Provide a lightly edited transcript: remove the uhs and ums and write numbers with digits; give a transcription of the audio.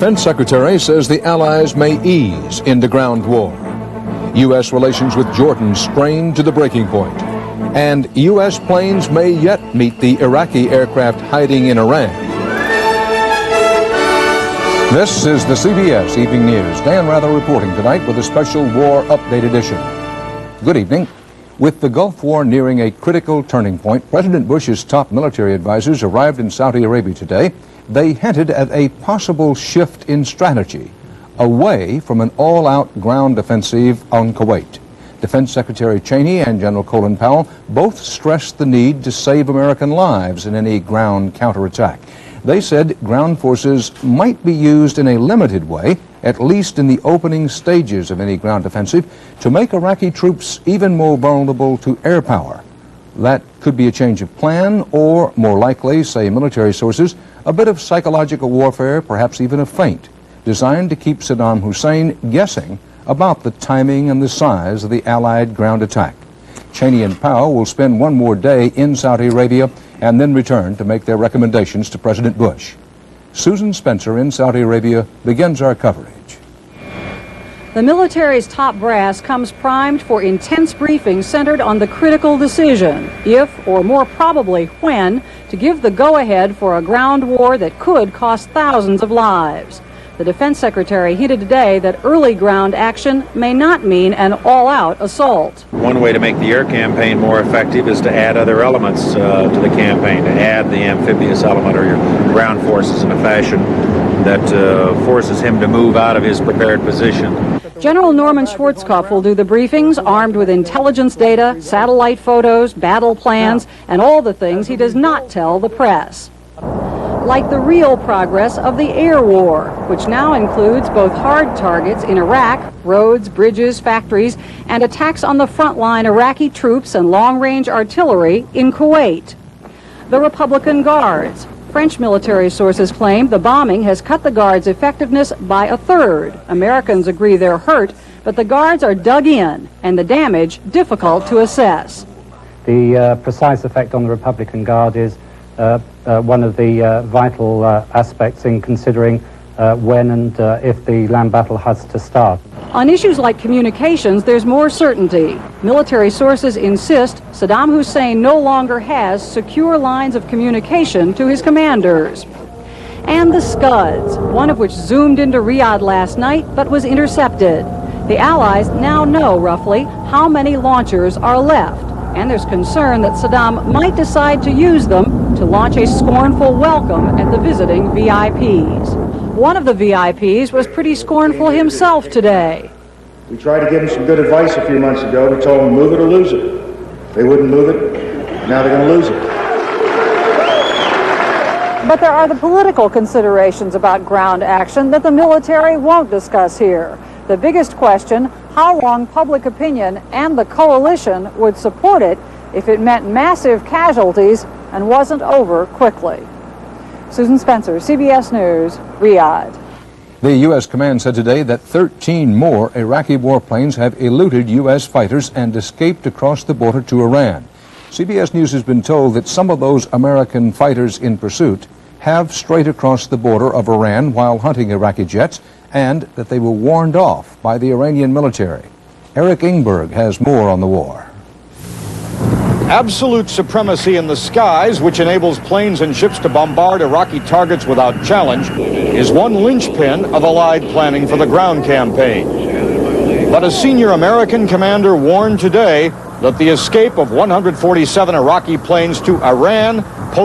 Defense Secretary says the Allies may ease into ground war. U.S. relations with Jordan strained to the breaking point. And U.S. planes may yet meet the Iraqi aircraft hiding in Iran. This is the CBS Evening News. Dan Rather reporting tonight with a special War Update edition. Good evening. With the Gulf War nearing a critical turning point, President Bush's top military advisors arrived in Saudi Arabia today. They hinted at a possible shift in strategy, away from an all-out ground offensive on Kuwait. Defense Secretary Cheney and General Colin Powell both stressed the need to save American lives in any ground counterattack. They said ground forces might be used in a limited way, at least in the opening stages of any ground offensive, to make Iraqi troops even more vulnerable to air power. That could be a change of plan, or more likely, say military sources, a bit of psychological warfare, perhaps even a feint, designed to keep Saddam Hussein guessing about the timing and the size of the Allied ground attack. Cheney and Powell will spend one more day in Saudi Arabia and then return to make their recommendations to President Bush. Susan Spencer in Saudi Arabia begins our coverage. The military's top brass comes primed for intense briefings centered on the critical decision, if, or more probably when, to give the go-ahead for a ground war that could cost thousands of lives. The Defense Secretary hinted today that early ground action may not mean an all-out assault. One way to make the air campaign more effective is to add other elements to the campaign, to add the amphibious element or your ground forces in a fashion that forces him to move out of his prepared position. General Norman Schwarzkopf will do the briefings, armed with intelligence data, satellite photos, battle plans, and all the things he does not tell the press. Like the real progress of the air war, which now includes both hard targets in Iraq, roads, bridges, factories, and attacks on the frontline Iraqi troops and long-range artillery in Kuwait. The Republican Guards. French military sources claim the bombing has cut the Guards' effectiveness by a third. Americans agree they're hurt, but the Guards are dug in, and the damage difficult to assess. The precise effect on the Republican Guard is one of the vital aspects in considering when and if the land battle has to start. On issues like communications, there's more certainty. Military sources insist Saddam Hussein no longer has secure lines of communication to his commanders. And the Scuds, one of which zoomed into Riyadh last night but was intercepted. The Allies now know roughly how many launchers are left, and there's concern that Saddam might decide to use them to launch a scornful welcome at the visiting VIPs. One of the VIPs was pretty scornful himself today. We tried to give them some good advice a few months ago. We told them, move it or lose it. They wouldn't move it. Now they're going to lose it. But there are the political considerations about ground action that the military won't discuss here. The biggest question, how long public opinion and the coalition would support it if it meant massive casualties and wasn't over quickly. Susan Spencer, CBS News, Riyadh. The U.S. command said today that 13 more Iraqi warplanes have eluded U.S. fighters and escaped across the border to Iran. CBS News has been told that some of those American fighters in pursuit have strayed across the border of Iran while hunting Iraqi jets, and that they were warned off by the Iranian military. Eric Ingberg has more on the war. Absolute supremacy in the skies, which enables planes and ships to bombard Iraqi targets without challenge, is one linchpin of Allied planning for the ground campaign. But a senior American commander warned today that the escape of 147 Iraqi planes to Iran